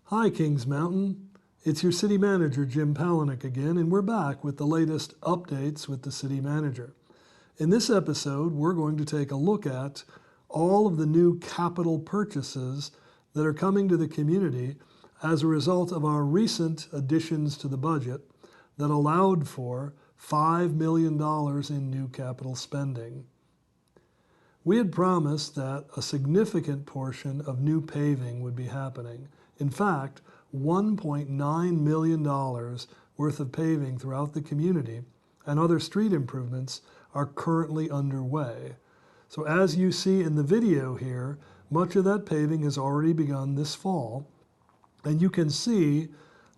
Hi, Kings Mountain. It's your City Manager, Jim Palenick again, and we're back with the latest updates with the City Manager. In this episode, we're going to take a look at all of the new capital purchases that are coming to the community as a result of our recent additions to the budget that allowed for $5 million in new capital spending. We had promised that a significant portion of new paving would be happening. In fact, $1.9 million worth of paving throughout the community and other street improvements are currently underway. So as you see in the video here, much of that paving has already begun this fall, and you can see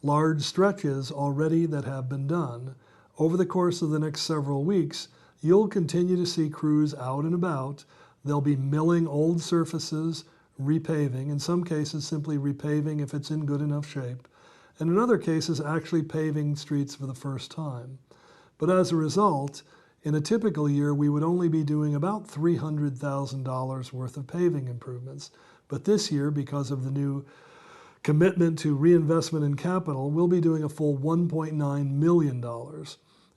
large stretches already that have been done. Over the course of the next several weeks, you'll continue to see crews out and about. They'll be milling old surfaces, repaving, in some cases simply repaving if it's in good enough shape, and in other cases actually paving streets for the first time. But as a result, in a typical year, we would only be doing about $300,000 worth of paving improvements. But this year, because of the new commitment to reinvestment in capital, we'll be doing a full $1.9 million.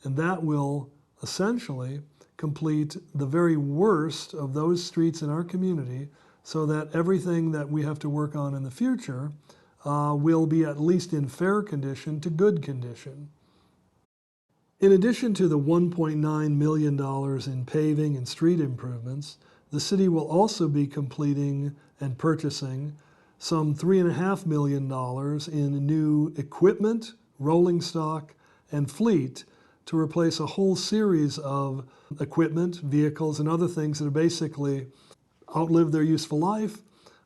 And that will essentially complete the very worst of those streets in our community so that everything that we have to work on in the future will be at least in fair condition to good condition. In addition to the $1.9 million in paving and street improvements, the city will also be completing and purchasing some $3.5 million in new equipment, rolling stock, and fleet to replace a whole series of equipment, vehicles, and other things that are basically outlived their useful life,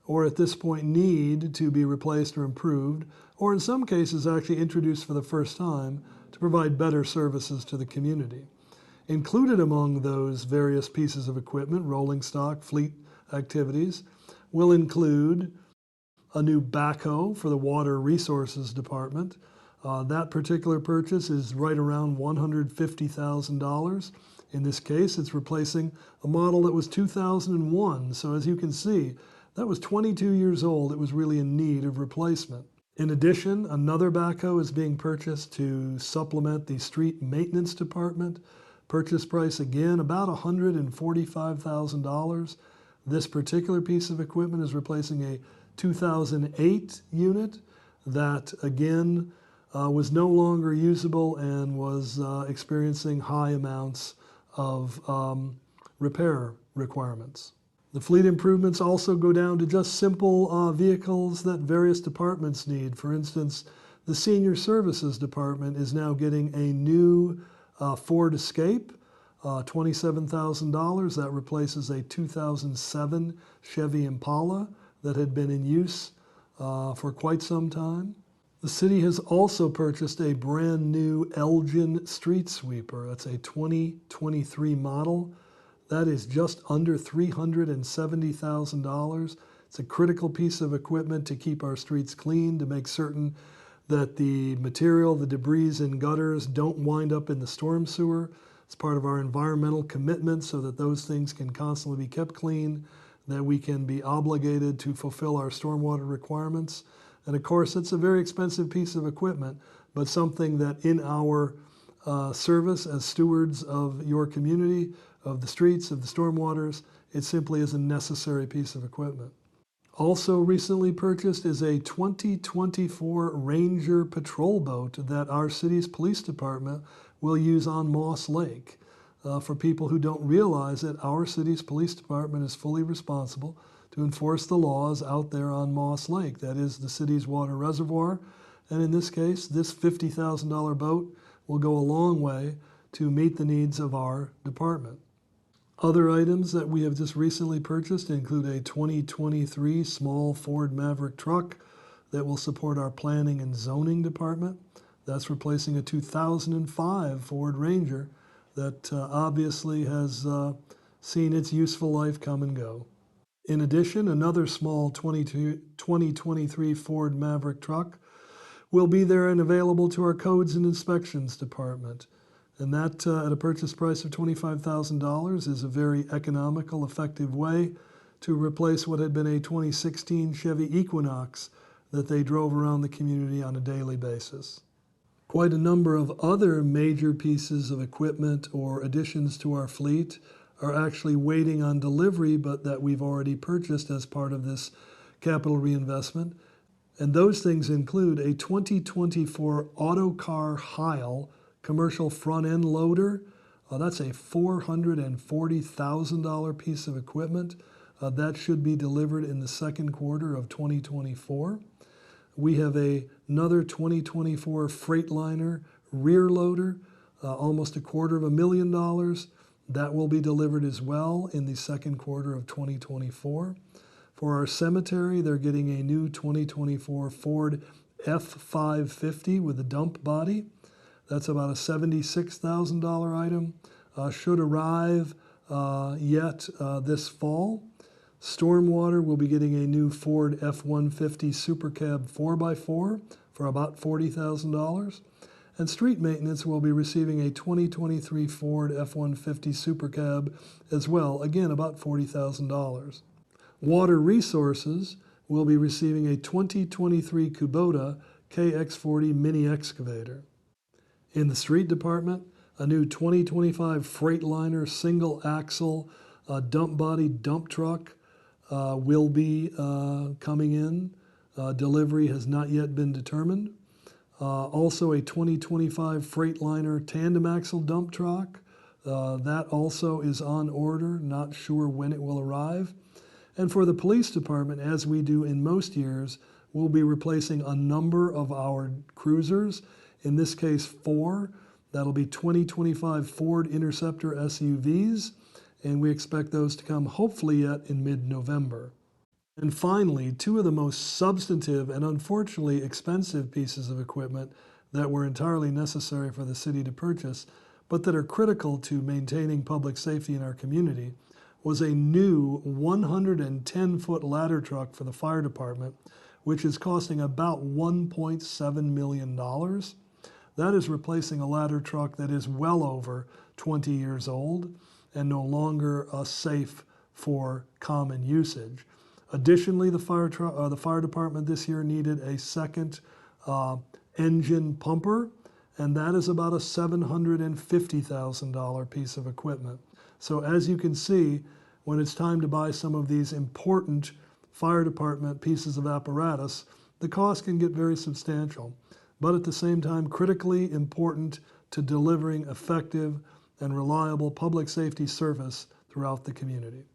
or at this point need to be replaced or improved, or in some cases actually introduced for the first time to provide better services to the community. Included among those various pieces of equipment, rolling stock, fleet activities, will include a new backhoe for the Water Resources Department. That particular purchase is right around $150,000. In this case, it's replacing a model that was 2001. So as you can see, that was 22 years old. It was really in need of replacement. In addition, another backhoe is being purchased to supplement the Street Maintenance Department. Purchase price again, about $145,000. This particular piece of equipment is replacing a 2008 unit that again was no longer usable and was experiencing high amounts of repair requirements. The fleet improvements also go down to just simple vehicles that various departments need. For instance, the Senior Services Department is now getting a new Ford Escape, $27,000. That replaces a 2007 Chevy Impala that had been in use for quite some time. The city has also purchased a brand new Elgin street sweeper. That's a 2023 model. That is just under $370,000. It's a critical piece of equipment to keep our streets clean, to make certain that the material, the debris in gutters don't wind up in the storm sewer. It's part of our environmental commitment so that those things can constantly be kept clean, that we can be obligated to fulfill our stormwater requirements. And of course, it's a very expensive piece of equipment, but something that in our service as stewards of your community, of the streets, of the stormwaters, it simply is a necessary piece of equipment. Also recently purchased is a 2024 Ranger patrol boat that our city's police department will use on Moss Lake. For people who don't realize it, our city's police department is fully responsible to enforce the laws out there on Moss Lake. That is the city's water reservoir. And in this case, this $50,000 boat will go a long way to meet the needs of our department. Other items that we have just recently purchased include a 2023 small Ford Maverick truck that will support our planning and zoning department. That's replacing a 2005 Ford Ranger that obviously has seen its useful life come and go. In addition, another small 2023 Ford Maverick truck will be there and available to our Codes and Inspections Department. And that, at a purchase price of $25,000, is a very economical, effective way to replace what had been a 2016 Chevy Equinox that they drove around the community on a daily basis. Quite a number of other major pieces of equipment or additions to our fleet are actually waiting on delivery, but that we've already purchased as part of this capital reinvestment. And those things include a 2024 Autocar Heil commercial front-end loader. That's a $440,000 piece of equipment. That should be delivered in the second quarter of 2024. We have another 2024 Freightliner rear loader, almost $250,000. That will be delivered as well in the second quarter of 2024. For our cemetery, they're getting a new 2024 Ford F550 with a dump body. That's about a $76,000 item. Should arrive yet this fall. Stormwater will be getting a new Ford F-150 Super Cab 4x4 for about $40,000. And street maintenance will be receiving a 2023 Ford F-150 Super Cab as well, again about $40,000. Water Resources will be receiving a 2023 Kubota KX40 mini excavator. In the street department, a new 2025 Freightliner single axle dump body dump truck will be coming in. Delivery has not yet been determined. Also a 2025 Freightliner tandem axle dump truck. That also is on order, not sure when it will arrive. And for the police department, as we do in most years, we'll be replacing a number of our cruisers, in this case 4. That'll be 2025 Ford Interceptor SUVs, and we expect those to come hopefully yet in mid-November. And finally, 2 of the most substantive and unfortunately expensive pieces of equipment that were entirely necessary for the city to purchase, but that are critical to maintaining public safety in our community, was a new 110-foot ladder truck for the fire department, which is costing about $1.7 million. That is replacing a ladder truck that is well over 20 years old and no longer safe for common usage. Additionally, the fire department this year needed a second engine pumper, and that is about a $750,000 piece of equipment. So as you can see, when it's time to buy some of these important fire department pieces of apparatus, the cost can get very substantial, but at the same time critically important to delivering effective and reliable public safety service throughout the community.